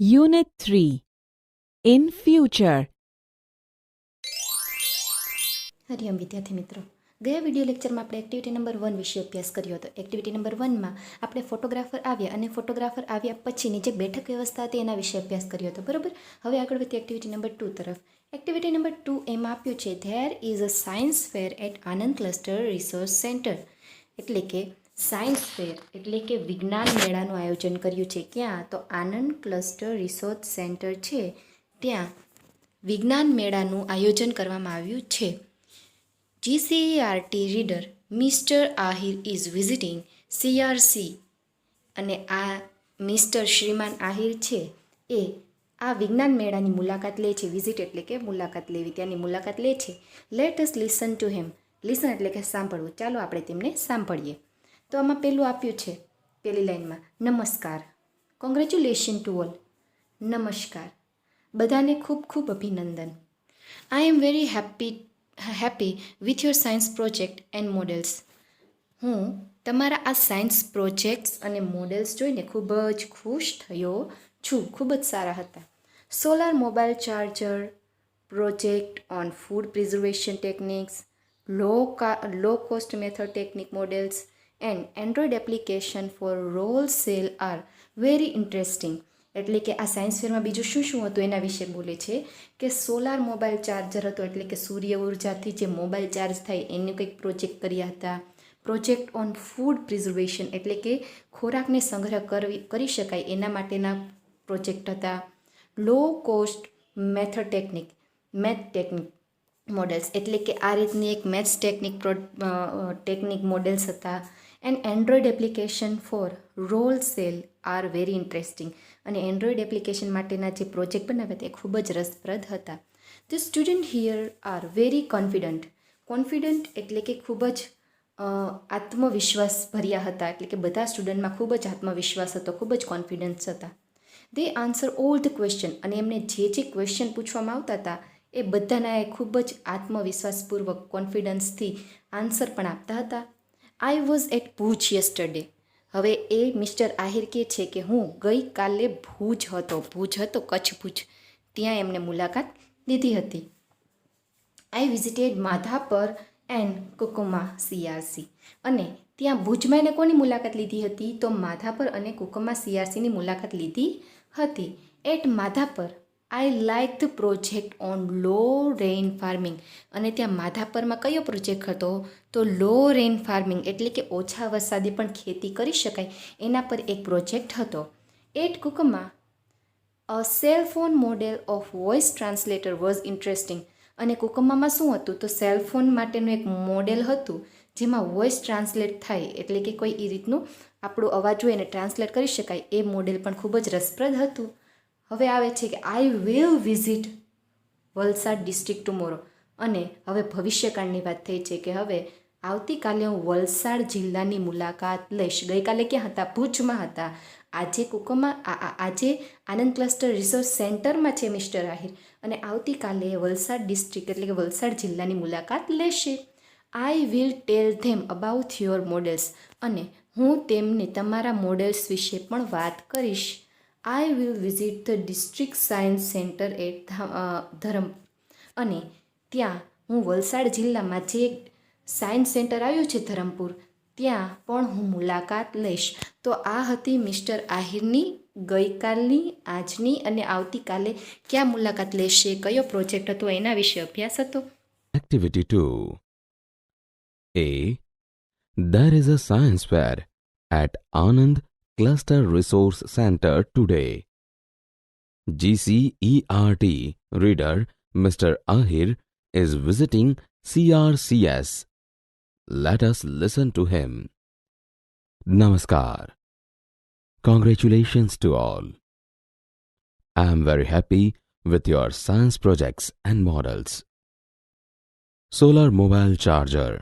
Unit 3 In Future. હરિયમ વિદ્યાર્થી મિત્રો, ગયા વિડીયો લેક્ચરમાં આપણે એક્ટિવિટી નંબર 1 વિશે અભ્યાસ કર્યો હતો. એક્ટિવિટી નંબર 1માં આપણે ફોટોગ્રાફર આવ્યા અને ફોટોગ્રાફર આવ્યા પછીની જે બેઠક વ્યવસ્થા હતી એના વિશે અભ્યાસ કર્યો હતો. બરાબર. હવે આગળ વધીએ એક્ટિવિટી નંબર 2 તરફ. એક્ટિવિટી નંબર 2 એમાં આપ્યું છે there is a science fair at Anand cluster resource centre. એટલે કે સાયન્સ ફેર એટલે કે વિજ્ઞાન મેળાનું આયોજન કર્યું છે. ક્યાં? તો આનંદ ક્લસ્ટર રિસોર્સ સેન્ટર છે ત્યાં વિજ્ઞાન મેળાનું આયોજન કરવામાં આવ્યું છે. GCERT reader mister Ahir is visiting CRC અને આ મિસ્ટર શ્રીમાન આહિર છે એ આ વિજ્ઞાન મેળાની મુલાકાત લે છે. વિઝિટ એટલે કે મુલાકાત લેવી, ત્યાંની મુલાકાત લે છે. Let us listen to him. Listen એટલે કે સાંભળવું. ચાલો આપણે તેમને સાંભળીએ. તો આમાં પહેલું આપ્યું છે પહેલી લાઈનમાં નમસ્કાર, કોંગ્રેચ્યુલેશન ટુ ઓલ. નમસ્કાર, બધાને ખૂબ ખૂબ અભિનંદન. I am very happy with your science project and models. હું તમારા આ સાયન્સ પ્રોજેક્ટ્સ અને મોડેલ્સ જોઈને ખૂબ જ ખુશ થયો છું. ખૂબ જ સારા હતા. Solar mobile charger, project on food preservation techniques, low cost method technique models and android application for roll cell are very interesting. એટલે કે આ સાયન્સ ફેરમાં બીજું શું શું હતું એના વિશે બોલે છે કે સોલાર મોબાઈલ ચાર્જર હતો એટલે કે સૂર્ય ઉર્જાથી જે મોબાઈલ ચાર્જ થાય એનું કંઈક પ્રોજેક્ટ કર્યા હતા. પ્રોજેક્ટ ઓન ફૂડ પ્રિઝર્વેશન એટલે કે ખોરાકને સંગ્રહ કરી શકાય એના માટેના પ્રોજેક્ટ હતા. Low cost method technique models એટલે કે આ રીતની એક મેથ્સ ટેકનિક મોડેલ્સ હતા. And android application for roll cell are very interesting. અને એન્ડ્રોઇડ એપ્લિકેશન માટેના જે પ્રોજેક્ટ બનાવ્યા તે ખૂબ જ રસપ્રદ હતા. The student here are very confident એટલે કે ખૂબ જ આત્મવિશ્વાસ ભર્યા હતા. એટલે કે બધા સ્ટુડન્ટમાં ખૂબ જ આત્મવિશ્વાસ હતો, ખૂબ જ કોન્ફિડન્સ હતા. દે આન્સર ઓલ ધ ક્વેશ્ચન. અને એમને જે ક્વેશ્ચન પૂછવામાં આવતા હતા એ બધાના એ ખૂબ જ આત્મવિશ્વાસપૂર્વક કોન્ફિડન્સથી આન્સર પણ આપતા હતા. I was at Bhuj yesterday. હવે એ મિસ્ટર આહિર કહે છે કે હું ગઈકાલે ભુજ હતો, કચ્છ ભુજ, ત્યાં એમને મુલાકાત લીધી હતી. I visited Madhapar and Kukuma CRC. અને ત્યાં ભુજમાં એને કોની મુલાકાત લીધી હતી? તો માધાપર અને કુકુમા CRCની મુલાકાત લીધી હતી. At Madhapar I like the project on low rain farming. અને ત્યાં માધાપરમાં કયો પ્રોજેક્ટ હતો? તો લો રેઇન ફાર્મિંગ એટલે કે ઓછા વરસાદે પણ ખેતી કરી શકાય એના પર એક પ્રોજેક્ટ હતો. At Kukma a cell phone model of voice translator was interesting. અને કુકમામાં શું હતું? તો સેલ ફોન માટેનું એક મોડેલ હતું જેમાં વોઇસ ટ્રાન્સલેટ થાય એટલે કે કોઈ એ રીતનું આપણો અવાજ હોય એને ટ્રાન્સલેટ કરી શકાય એ મોડેલ પણ ખૂબ જ રસપ્રદ હતું. હવે આવે છે કે આઈ will visit Valsad district tomorrow. અને હવે ભવિષ્યકાળની વાત થઈ છે કે હવે આવતીકાલે હું વલસાડ જિલ્લાની મુલાકાત લઈશ. ગઈકાલે ક્યાં હતા? ભુજમાં હતા. આજે આનંદ ક્લસ્ટર રિસોર્સ સેન્ટરમાં છે મિસ્ટર આહિર. અને આવતીકાલે વલસાડ ડિસ્ટ્રિક્ટ એટલે કે વલસાડ જિલ્લાની મુલાકાત લેશે. I will tell them about your models. અને હું તેમને તમારા મોડેલ્સ વિશે પણ વાત કરીશ. I will visit the district science centre at Dharampur. અને ત્યાં હું વલસાડ જિલ્લામાં જે સાયન્સ સેન્ટર આવ્યું છે ધરમપુર ત્યાં પણ હું મુલાકાત લઈશ. તો આ હતી મિસ્ટર આહિરની ગઈકાલની, આજની અને આવતીકાલે ક્યાં મુલાકાત લેશે, કયો પ્રોજેક્ટ હતો એના વિશે અભ્યાસ હતો. Activity 2. A. There is a science fair at Anand Cluster Resource Center today. GCERT reader Mr. Ahir is visiting CRCS. Let us listen to him. Namaskar. Congratulations to all. I am very happy with your science projects and models. Solar mobile charger,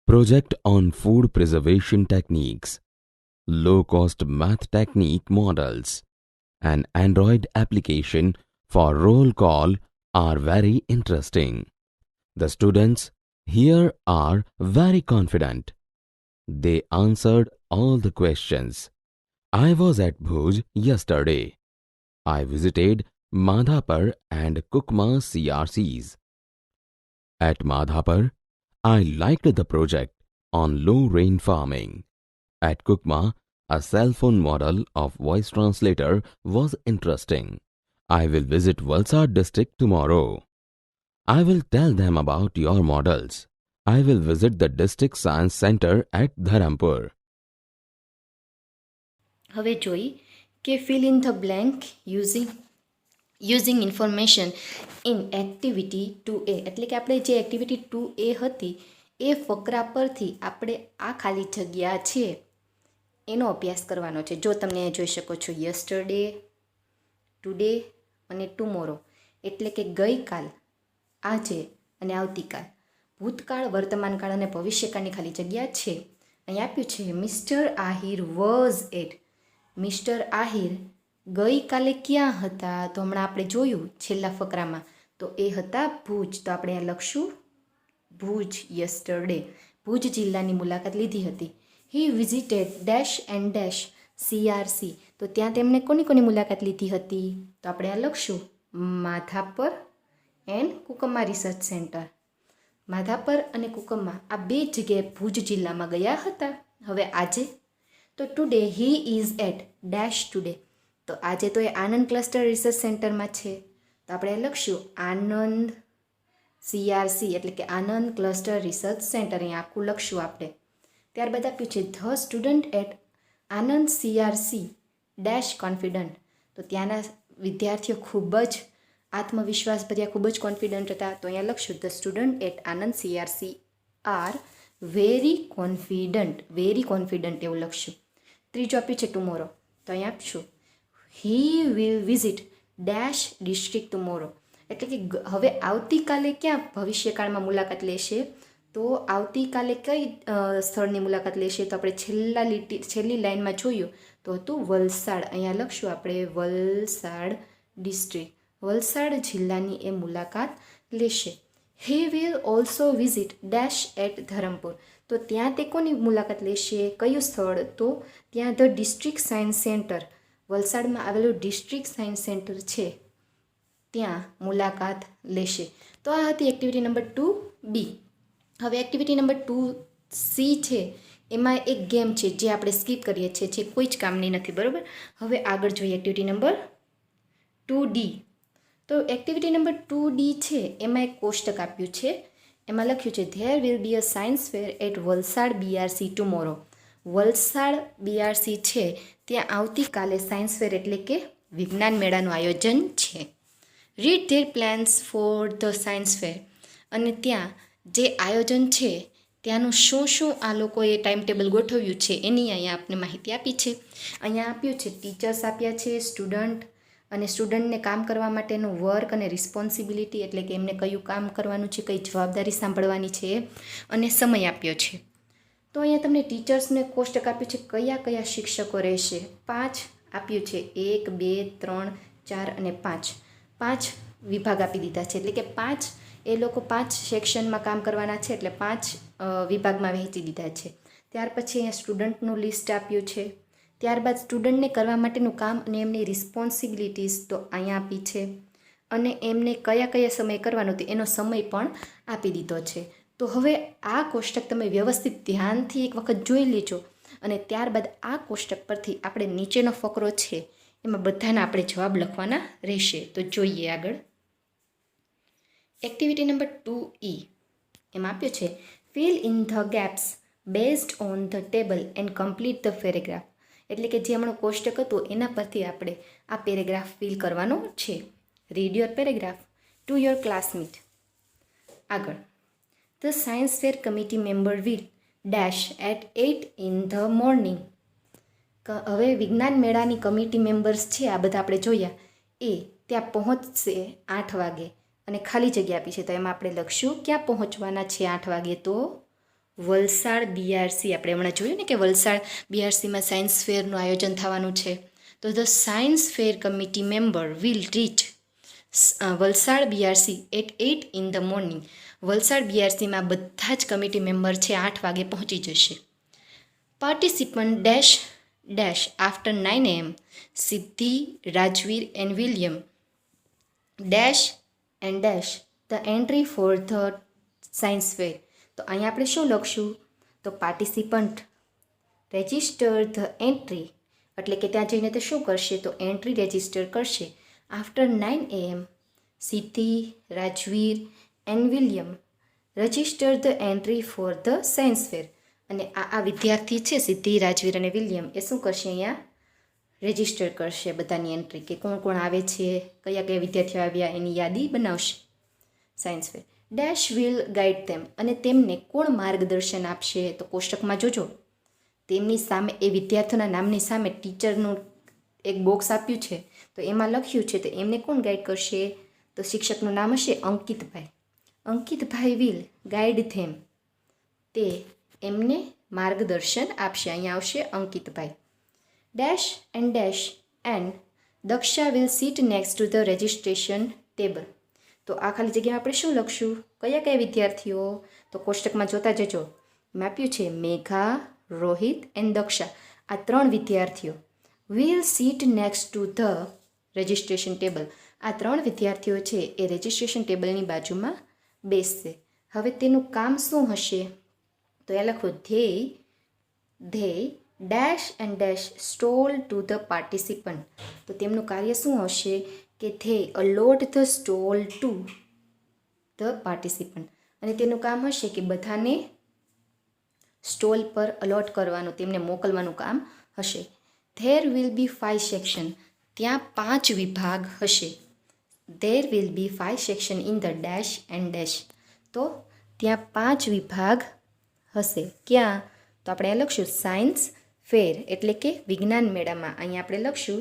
project on food preservation techniques, low-cost math technique models, and Android application for roll call are very interesting. The students here are very confident. They answered all the questions. I was at Bhuj yesterday. I visited Madhapur and Kukma CRCs. At Madhapur, I liked the project on low rain farming. At Kukma, a cell phone model of voice translator was interesting. I will visit Valsad district tomorrow. I will tell them about your models. I will visit the district science center at Dharampur. હવે જોઈ કે fill in the blank using information in activity 2A, એટલે કે આપણે જે activity 2A હતી એ ફકરા પરથી આપણે આ ખાલી જગ્યા છે એનો અભ્યાસ કરવાનો છે. જો તમને જોઈ શકો છો યસ્ટરડે, ટુડે અને ટુમોરો, એટલે કે ગઈકાલ, આજે અને આવતીકાલ, ભૂતકાળ, વર્તમાનકાળ અને ભવિષ્યકાળની ખાલી જગ્યા છે. અહીં આપ્યું છે mister Ahir was at. Mister Ahir ગઈકાલે ક્યાં હતા? તો હમણાં આપણે જોયું છેલ્લા ફકરામાં, તો એ હતા ભુજ. તો આપણે આ લખશું ભુજ. યસ્ટરડે ભુજ જિલ્લાની મુલાકાત લીધી હતી. He visited dash and dash CRC. તો ત્યાં તેમણે કોની કોની મુલાકાત લીધી હતી? તો આપણે આ લખશું Madhapar and Kukma research centre. Madhapar અને કુકમા આ બે જગ્યાએ ભુજ જિલ્લામાં ગયા હતા. હવે આજે તો today he is at dash today. તો આજે તો એ આનંદ ક્લસ્ટર રિસર્ચ સેન્ટરમાં છે. તો આપણે લખશું આનંદ CRC, એટલે કે આનંદ ક્લસ્ટર રિસર્ચ સેન્ટર. અહીં આખું લખશું આપણે. ત્યારબાદ આપ્યું છે the student at Anand CRC dash confident. તો ત્યાંના વિદ્યાર્થીઓ ખૂબ જ આત્મવિશ્વાસ ભર્યા, ખૂબ જ કોન્ફિડન્ટ હતા. તો અહીંયા લખશું the student at Anand CRC are very confident એવું લખશું. ત્રીજું આપ્યું છે ટુમોરો. તો અહીંયા આપશું he will visit dash district tomorrow, એટલે કે હવે આવતીકાલે ક્યાં ભવિષ્યકાળમાં મુલાકાત લેશે? તો આવતીકાલે કઈ સ્થળની મુલાકાત લેશે? તો આપણે છેલ્લી લાઇનમાં જોયું તો હતું વલસાડ. અહીંયા લખશું આપણે વલસાડ ડિસ્ટ્રિક્ટ, વલસાડ જિલ્લાની એ મુલાકાત લેશે. He will also visit dash at Dharampur. તો ત્યાં તે કોની મુલાકાત લેશે? કયું સ્થળ? તો ત્યાં ધ ડિસ્ટ્રિક્ટ સાયન્સ સેન્ટર, વલસાડમાં આવેલું ડિસ્ટ્રિક્ટ સાયન્સ સેન્ટર છે ત્યાં મુલાકાત લેશે. તો આ હતી એક્ટિવિટી નંબર 2B. હવે એક્ટિવિટી નંબર 2C છે, એમાં એક ગેમ છે જે આપણે સ્કીપ કરીએ છીએ, જે કોઈ જ કામની નથી, બરાબર. હવે આગળ જોઈએ એક્ટિવિટી નંબર 2D. તો એક્ટિવિટી નંબર 2D છે એમાં એક કોષ્ટક આપ્યું છે. એમાં લખ્યું છે there will be a science fair at Valsad BRC tomorrow. Valsad BRC છે ત્યાં આવતીકાલે સાયન્સ ફેર એટલે કે વિજ્ઞાન મેળાનું આયોજન છે. Read there plans for the science ફેર. અને ત્યાં જે આયોજન છે ત્યાંનું શું શું આ લોકોએ ટાઈમ ટેબલ ગોઠવ્યું છે એની અહીંયા આપને માહિતી આપી છે. અહીંયા આપ્યું છે ટીચર્સ આપ્યા છે, સ્ટુડન્ટ અને સ્ટુડન્ટને કામ કરવા માટેનું વર્ક અને રિસ્પોન્સિબિલિટી, એટલે કે એમને કયું કામ કરવાનું છે, કઈ જવાબદારી સાંભળવાની છે, અને સમય આપ્યો છે. તો અહીંયા તમને ટીચર્સને કોષ્ટક આપ્યું છે કયા કયા શિક્ષકો રહેશે. 5 આપ્યું છે, 1, 2, 3, 4 અને 5. 5 વિભાગ આપી દીધા છે, એટલે કે 5 એ લોકો 5 સેક્શનમાં કામ કરવાના છે, એટલે 5 વિભાગમાં વહેંચી દીધા છે. ત્યાર પછી અહીંયા સ્ટુડન્ટનું લિસ્ટ આપ્યું છે. ત્યારબાદ સ્ટુડન્ટને કરવા માટેનું કામ અને એમની રિસ્પોન્સિબિલિટીઝ તો અહીંયા આપી છે, અને એમને કયા કયા સમય કરવાનો હતો એનો સમય પણ આપી દીધો છે. તો હવે આ કોષ્ટક તમે વ્યવસ્થિત ધ્યાનથી એક વખત જોઈ લેજો, અને ત્યારબાદ આ કોષ્ટક પરથી આપણે નીચેનો ફકરો છે એમાં બધાના આપણે જવાબ લખવાના રહેશે. તો જોઈએ આગળ. એક્ટિવિટી નંબર 2E એમાં આપ્યું છે fill in the gaps based on the table and complete the paragraph. એટલે કે જે હમણાં કોષ્ટક હતું એના પરથી આપણે આ પેરેગ્રાફ ફિલ કરવાનો છે. Read your paragraph to your classmate. આગળ the science fair committee member will dash at 8 in the morning. હવે વિજ્ઞાન મેળાની કમિટી મેમ્બર્સ છે આ બધા આપણે જોયા, એ ત્યાં પહોંચશે 8 વાગે, અને ખાલી જગ્યા આપી છે તો એમાં આપણે લખશું ક્યાં પહોંચવાના છે 8 વાગે. તો વલસાડ BRC. આપણે હમણાં જોયું ને કે વલસાડ BRCમાં સાયન્સ ફેરનું આયોજન થવાનું છે. તો the science fair committee member will reach Valsad BRC at 8 in the morning. Valsad BRCમાં બધા જ કમિટી મેમ્બર છે 8 વાગે પહોંચી જશે. Participant dash dash after 9 am, Siddhi, Rajveer and William dash and dash the entry for the science fair. તો અહીંયા આપણે શું લખશું? તો પાર્ટિસિપન્ટ રેજિસ્ટર ધ એન્ટ્રી, એટલે કે ત્યાં જઈને તે શું કરશે? તો એન્ટ્રી રેજિસ્ટર કરશે. આફ્ટર 9 AM, સિદ્ધિ, Rajveer and William register the entry for the science ફેર. અને આ વિદ્યાર્થી છે સિદ્ધિ, રાજવીર અને વિલિયમ, એ શું કરશે? અહીંયા રજિસ્ટર કરશે બધાની એન્ટ્રી, કે કોણ કોણ આવે છે, કયા કયા વિદ્યાર્થીઓ આવ્યા એની યાદી બનાવશે science fair. Dash will guide them, અને તેમને કોણ માર્ગદર્શન આપશે? તો કોષ્ટકમાં જોજો, તેમની સામે એ વિદ્યાર્થીઓના નામની સામે ટીચરનું એક બોક્સ આપ્યું છે, તો એમાં લખ્યું છે, તો એમને કોણ ગાઈડ કરશે? તો શિક્ષકનું નામ હશે અંકિતભાઈ. અંકિતભાઈ વિલ ગાઈડ ધેમ, તે એમને માર્ગદર્શન આપશે. અહીંયા આવશે Ankitbhai. Dash and Daksha will sit next to the registration table. તો આ ખાલી જગ્યામાં આપણે શું લખશું? કયા કયા વિદ્યાર્થીઓ? તો કોષ્ટકમાં જોતા જજો, એમાં આપ્યું છે મેઘા, રોહિત એન્ડ દક્ષા, આ 3 વિદ્યાર્થીઓ will sit next to the registration table. આ 3 વિદ્યાર્થીઓ છે એ રજિસ્ટ્રેશન ટેબલની બાજુમાં બેસશે. હવે તેનું કામ શું હશે? તો એ લખો they dash and dash stall to the participant. તો તેમનું કાર્ય શું હશે? કે they allot the stall to the participant. અને તેનું કામ હશે કે બધાને સ્ટોલ પર અલોટ કરવાનું, તેમને મોકલવાનું કામ હશે. ધેર વિલ બી 5 સેક્શન, ત્યાં 5 વિભાગ હશે. There will B 5 section in the dash and dash. તો ત્યાં 5 વિભાગ હશે. ક્યાં? તો આપણે લખશું સાયન્સ ફેર, એટલે કે વિજ્ઞાન મેળામાં. અહીંયા આપણે લખશું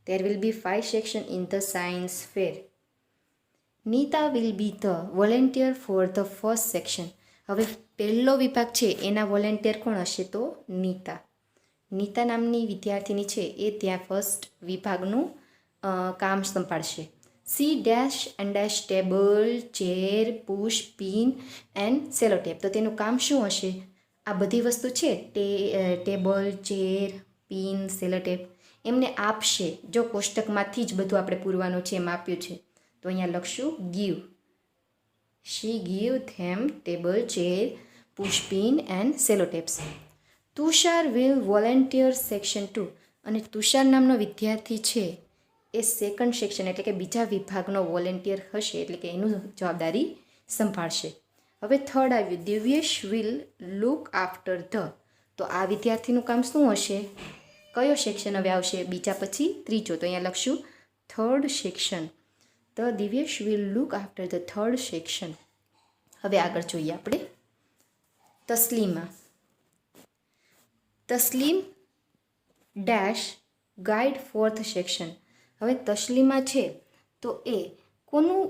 there will be 5 section in the science fair. Nita will be the volunteer for the first section. હવે પહેલો વિભાગ છે એના વોલેન્ટિયર કોણ હશે? તો નીતા. નીતા નામની વિદ્યાર્થીની છે એ ત્યાં ફર્સ્ટ વિભાગનું કામ સંભાળશે. C dash and dash table, chair, push, pin and Sellotape. તો તેનું કામ શું હશે? આ બધી વસ્તુ છે ટેબલ, ચેર, પિન, સેલોટેપ એમને આપશે. જો કોષ્ટકમાંથી જ બધું આપણે પૂરવાનું છે એમ આપ્યું છે, તો અહીંયા લખશું give. She give them table, chair, push, pin and sellotapes. Tushar will volunteer section 2. અને તુષાર નામનો વિદ્યાર્થી છે એ સેકન્ડ સેક્શન એટલે કે બીજા વિભાગનો વોલેન્ટિયર હશે, એટલે કે એનું જવાબદારી સંભાળશે. હવે થર્ડ આવ્યું Divyesh will look after the. તો આ વિદ્યાર્થીનું કામ શું હશે? કયો સેક્શન હવે આવશે? બીજા પછી ત્રીજો, તો અહીંયા લખશું third section. The Divyesh will look after the third section. હવે આગળ જોઈએ આપણે Taslima. Taslim dash guide fourth section. હવે તસ્લીમા છે તો એ કોનું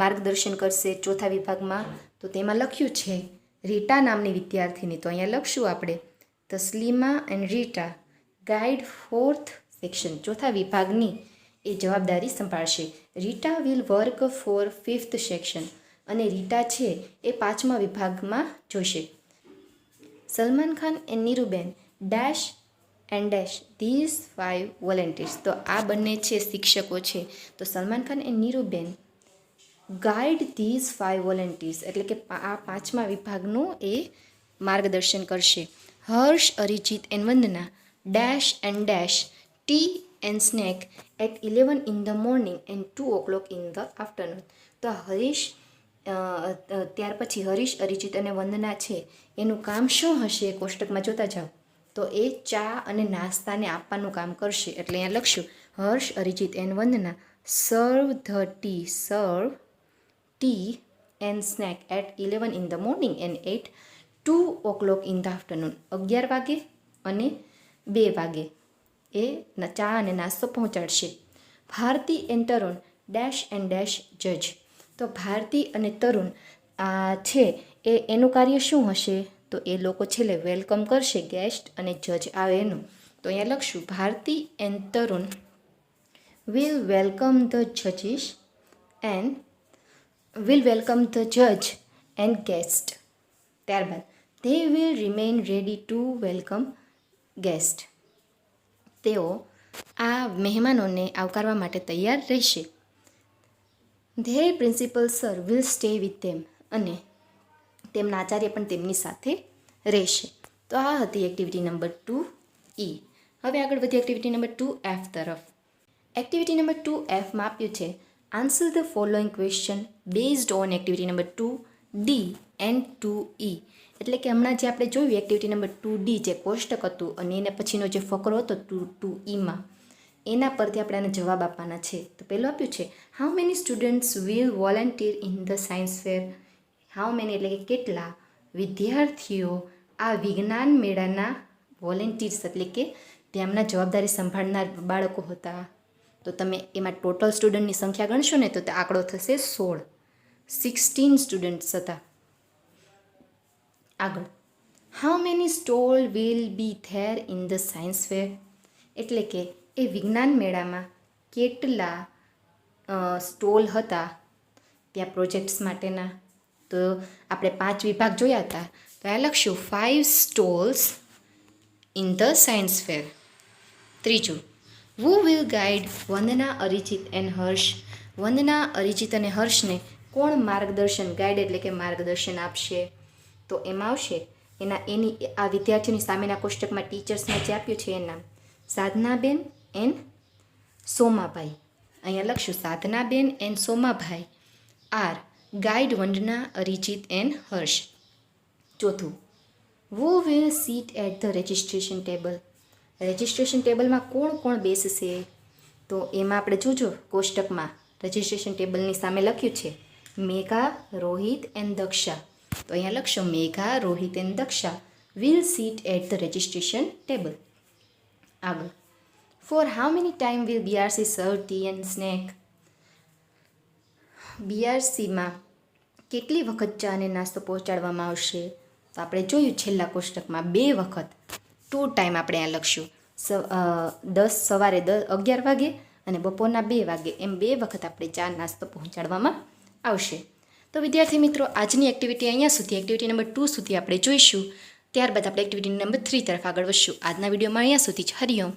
માર્ગદર્શન કરશે ચોથા વિભાગમાં? તો તેમાં લખ્યું છે રીટા નામની વિદ્યાર્થીની. તો અહીંયા લખશું આપણે Taslima and Rita guide fourth section. ચોથા વિભાગની એ જવાબદારી સંભાળશે. Rita will work for 5th section. અને રીટા છે એ 5મા વિભાગમાં જોશે. Salman Khan and Niruben dash and dash these 5 volunteers. તો આ બંને છે શિક્ષકો છે. તો Salman Khan and Niruben guide these 5 volunteers, એટલે કે આ 5મા વિભાગનું એ માર્ગદર્શન કરશે. Harsh, Arijit and Vandana dash and dash T and snack at 11 in the morning and 2 o'clock in the afternoon. તો હરીશ ત્યાર પછી હરીશ, અરિજીત અને વંદના છે એનું કામ શું હશે? કોષ્ટકમાં જોતા જાઓ, તો એ ચા અને નાસ્તાને આપવાનું કામ કરશે. એટલે અહીંયા લખશું હર્ષ, Arijit and Vandana serve tea and snack at 11 in the morning and 2 o'clock in the afternoon. 11 વાગે અને 2 વાગે એ ચા અને નાસ્તો પહોંચાડશે. Bharati and Tarun dash and dash જજ. તો ભારતી અને તરુણ આ છે એ એનું કાર્ય શું હશે? તો એ લોકો છેલ્લે વેલકમ કરશે ગેસ્ટ અને જજ આવે એનું. તો અહીંયા લખશું Bharati and Tarun will welcome the જજીસ and જજ એન્ડ ગેસ્ટ. ત્યારબાદ they will remain ready to welcome guest. તેઓ આ મહેમાનોને આવકારવા માટે તૈયાર રહેશે. There principal sir will stay with them. અને તેમના આચાર્ય પણ તેમની સાથે રહેશે. તો આ હતી એક્ટિવિટી નંબર 2E. હવે આગળ વધી એક્ટિવિટી નંબર 2F તરફ. એક્ટિવિટી નંબર 2Fમાં આપ્યું છે answer the following question based on activity number 2D and 2E. એટલે કે હમણાં જે આપણે જોયું એક્ટિવિટી નંબર 2D જે કોષ્ટક હતું અને એના પછીનો જે ફકરો હતો 2Eમાં, એના પરથી આપણે આને જવાબ આપવાના છે. તો પહેલું આપ્યું છે how many students will volunteer in the science fair. How many એટલે કે કેટલા વિદ્યાર્થીઓ આ વિજ્ઞાન મેળાના વોલેન્ટિયર્સ એટલે કે તેમના જવાબદારી સંભાળનાર બાળકો હતા. તો તમે એમાં ટોટલ સ્ટુડન્ટની સંખ્યા ગણશો ને તો તે આંકડો થશે 16. 16 સ્ટુડન્ટ્સ હતા. આગળ how many stall will be there in the science ફેર. એટલે કે એ વિજ્ઞાન મેળામાં કેટલા સ્ટોલ હતા ત્યાં પ્રોજેક્ટ્સ માટેના. તો આપણે 5 વિભાગ જોયા હતા, તો આ લખશું 5 stalls in the science fair. ત્રીજું who will guide Vandana, Arijit and Harsh. Vandana, Arijit અને હર્ષને કોણ માર્ગદર્શન, ગાઈડ એટલે કે માર્ગદર્શન આપશે. તો એમાં આવશે એની આ વિદ્યાર્થીઓની સામેના કોષ્ટકમાં ટીચર્સમાં જે આપ્યું છે એના સાધનાબેન એન્ડ સોમાભાઈ. અહીંયા લખશું Sadhanaben and Somabhai are guide Vandana, Arijit and Harsh. ચોથું who will sit at the registration table. Registration ટેબલમાં કોણ કોણ બેસશે. તો એમાં આપણે જોજો કોષ્ટકમાં રજિસ્ટ્રેશન ટેબલની સામે લખ્યું છે મેઘા, રોહિત એન્ડ દક્ષા. તો અહીંયા લખશો Megha, Rohit and Daksha will sit at the registration table. આગળ for how many time will BRC serve tea and snack. બીઆરસીમાં કેટલી વખત ચા અને નાસ્તો પહોંચાડવામાં આવશે. તો આપણે જોયું છેલ્લા કોષ્ટકમાં 2 વખત 2 ટાઈમ આપણે અહીંયા લખશું. સવારે 11 વાગે અને બપોરના 2 વાગે એમ 2 વખત આપણે ચા નાસ્તો પહોંચાડવામાં આવશે. તો વિદ્યાર્થી મિત્રો આજની એક્ટિવિટી અહીંયા સુધી, એક્ટિવિટી નંબર 2 સુધી આપણે જોઈશું. ત્યારબાદ આપણે એક્ટિવિટી નંબર 3 તરફ આગળ વધશું. આજના વિડીયોમાં અહીંયા સુધી જ. હરિઓમ.